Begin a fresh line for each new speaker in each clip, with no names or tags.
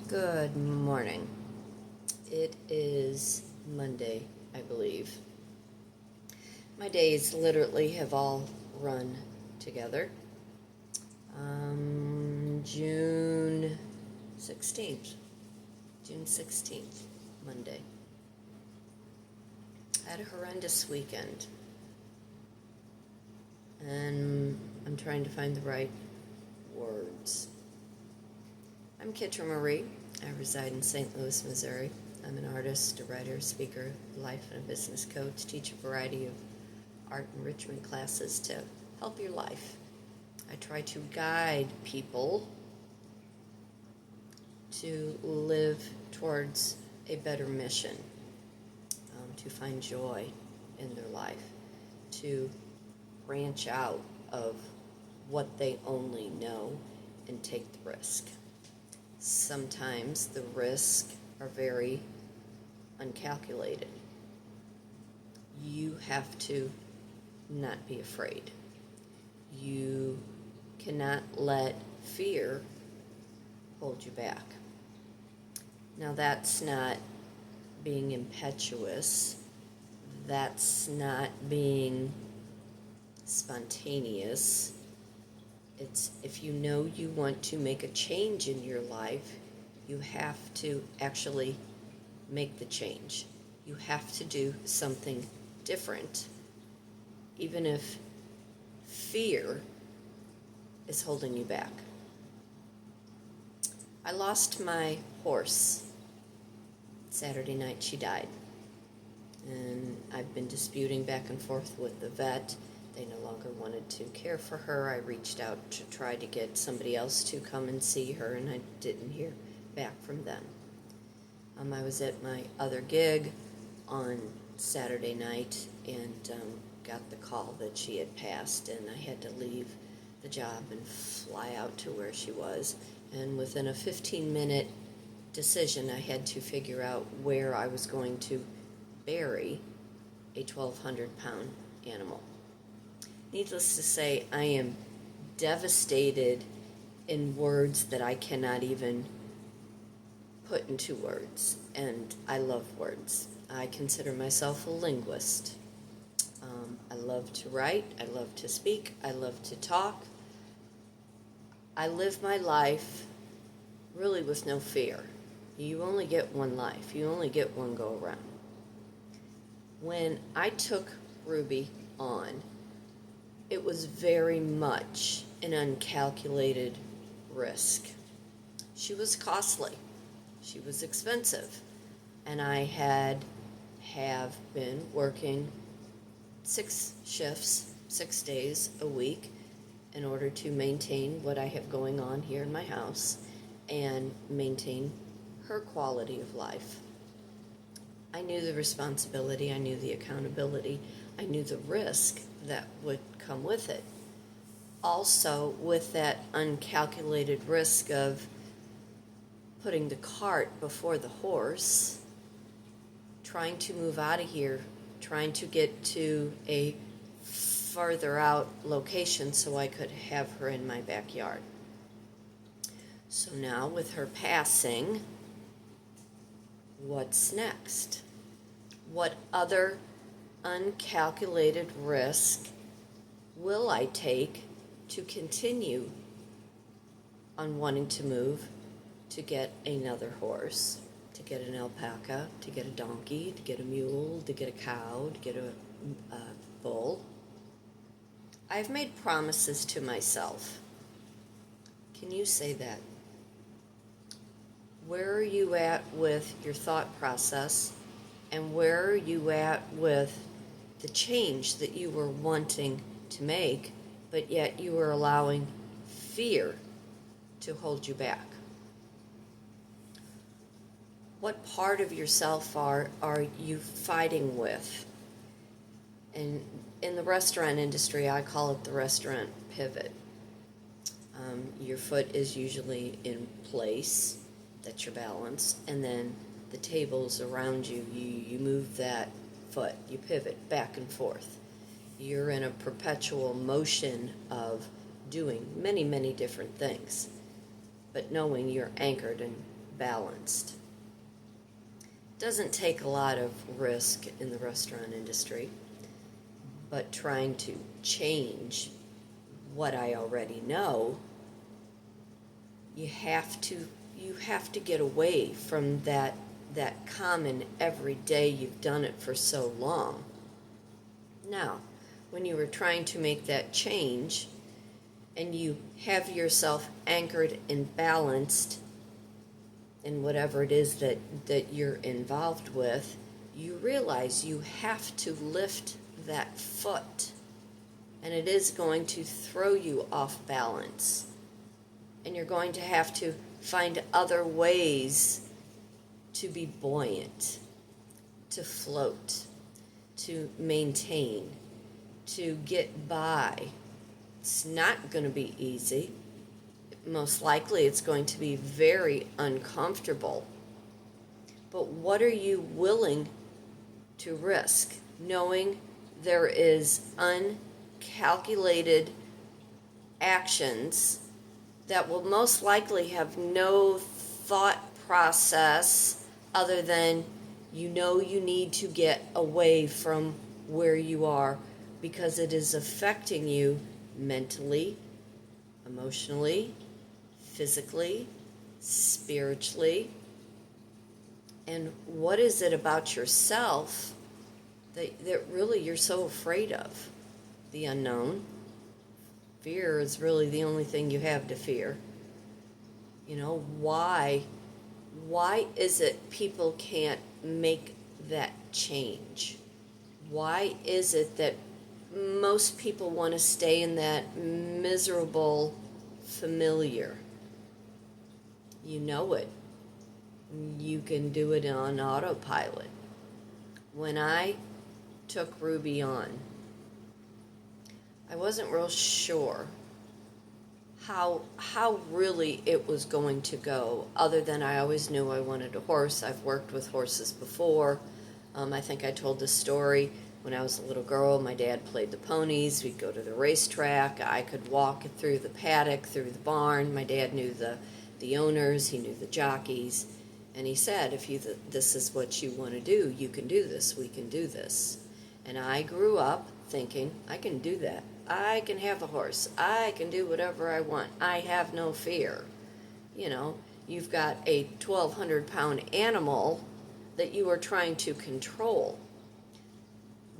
Good morning. It is Monday, I believe. My days literally have all run together. June 16th. June 16th, Monday. I had a horrendous weekend. And I'm trying to find the right words. I'm Kitryn Marie. I reside in St. Louis, Missouri. I'm an artist, a writer, speaker, life and a business coach, teach a variety of art enrichment classes to help your life. I try to guide people to live towards a better mission, to find joy in their life, to branch out of what they only know and take the risk. Sometimes the risks are very uncalculated. You have to not be afraid. You cannot let fear hold you back. Now that's not being impetuous. That's not being spontaneous. It's if you know you want to make a change in your life, you have to actually make the change. You have to do something different, even if fear is holding you back. I lost my horse. Saturday night she died. And I've been disputing back and forth with the vet. They no longer wanted to care for her. I reached out to try to get somebody else to come and see her, and I didn't hear back from them. I was at my other gig on Saturday night and got the call that she had passed, and I had to leave the job and fly out to where she was. And within a 15-minute decision, I had to figure out where I was going to bury a 1,200-pound animal. Needless to say, I am devastated in words that I cannot even put into words, and I love words. I consider myself a linguist. I love to write, I love to speak, I love to talk. I live my life really with no fear. You only get one life. You only get one go around. When I took Ruby on, it was very much an uncalculated risk. She was costly. She was expensive. And I have been working 6 shifts, 6 days a week in order to maintain what I have going on here in my house and maintain her quality of life. I knew the responsibility, I knew the accountability, I knew the risk that would come with it. Also, with that uncalculated risk of putting the cart before the horse, trying to move out of here, trying to get to a farther out location so I could have her in my backyard. So now with her passing, what's next? What other uncalculated risk will I take to continue on wanting to move, to get another horse, to get an alpaca, to get a donkey, to get a mule, to get a cow, to get a bull? I've made promises to myself. Can you say that? Where are you at with your thought process, and where are you at with the change that you were wanting to make, but yet you were allowing fear to hold you back? What part of yourself are you fighting with? And in the restaurant industry, I call it the restaurant pivot. Your foot is usually in place, that's your balance, and then the tables around you, you move that foot, you pivot back and forth. You're in a perpetual motion of doing many, many different things, but knowing you're anchored and balanced. It doesn't take a lot of risk in the restaurant industry, but trying to change what I already know, you have to get away from that common every day. You've done it for so long. Now, when you were trying to make that change and you have yourself anchored and balanced in whatever it is that you're involved with, you realize you have to lift that foot, and it is going to throw you off balance, and you're going to have to find other ways to be buoyant, to float, to maintain, to get by. It's not going to be easy. Most likely it's going to be very uncomfortable. But what are you willing to risk, knowing there is uncalculated actions that will most likely have no thought process other than you need to get away from where you are because it is affecting you mentally, emotionally, physically, spiritually. And what is it about yourself that really you're so afraid of? The unknown. Fear is really the only thing you have to fear. Why is it people can't make that change? Why is it that most people want to stay in that miserable familiar? You know it. You can do it on autopilot. When I took Ruby on, I wasn't real sure how really it was going to go, other than I always knew I wanted a horse. I've worked with horses before. I think I told this story. When I was a little girl, my dad played the ponies. We'd go to the racetrack. I could walk through the paddock, through the barn. My dad knew the owners. He knew the jockeys. And he said, if this is what you want to do, you can do this. We can do this. And I grew up thinking, I can do that. I can have a horse. I can do whatever I want. I have no fear. You've got a 1,200-pound animal that you are trying to control.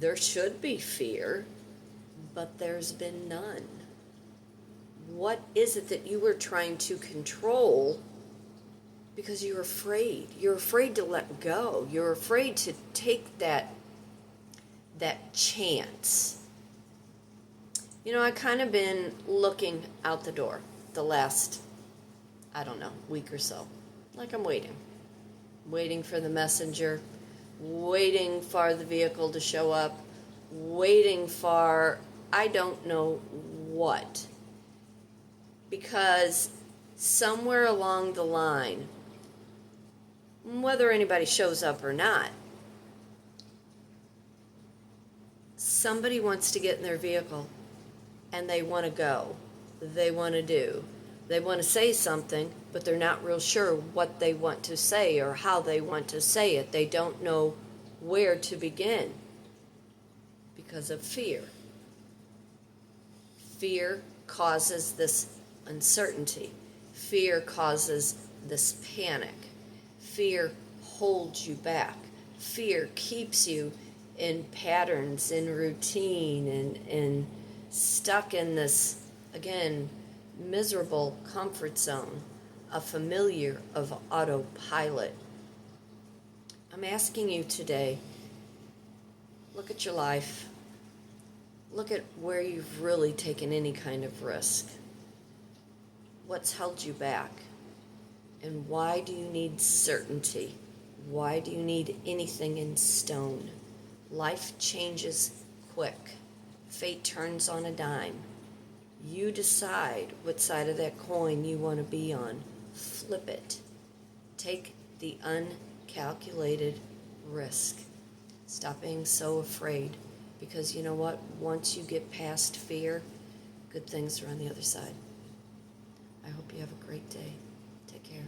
There should be fear, but there's been none. What is it that you were trying to control because you're afraid? You're afraid to let go. You're afraid to take that chance. I kind of been looking out the door the last, week or so. Like I'm waiting for the messenger, waiting for the vehicle to show up, waiting for I don't know what. Because somewhere along the line, whether anybody shows up or not, somebody wants to get in their vehicle and they want to go. They want to do. They want to say something, but they're not real sure what they want to say or how they want to say it. They don't know where to begin because of fear. Fear causes this uncertainty. Fear causes this panic. Fear holds you back. Fear keeps you in patterns, in routine, and stuck in this, again, miserable comfort zone, a familiar of autopilot. I'm asking you today, look at your life. Look at where you've really taken any kind of risk. What's held you back? And why do you need certainty? Why do you need anything in stone? Life changes quick. Fate turns on a dime. You decide what side of that coin you want to be on. Flip it. Take the uncalculated risk. Stop being so afraid, because you know what? Once you get past fear, good things are on the other side. I hope you have a great day. Take care.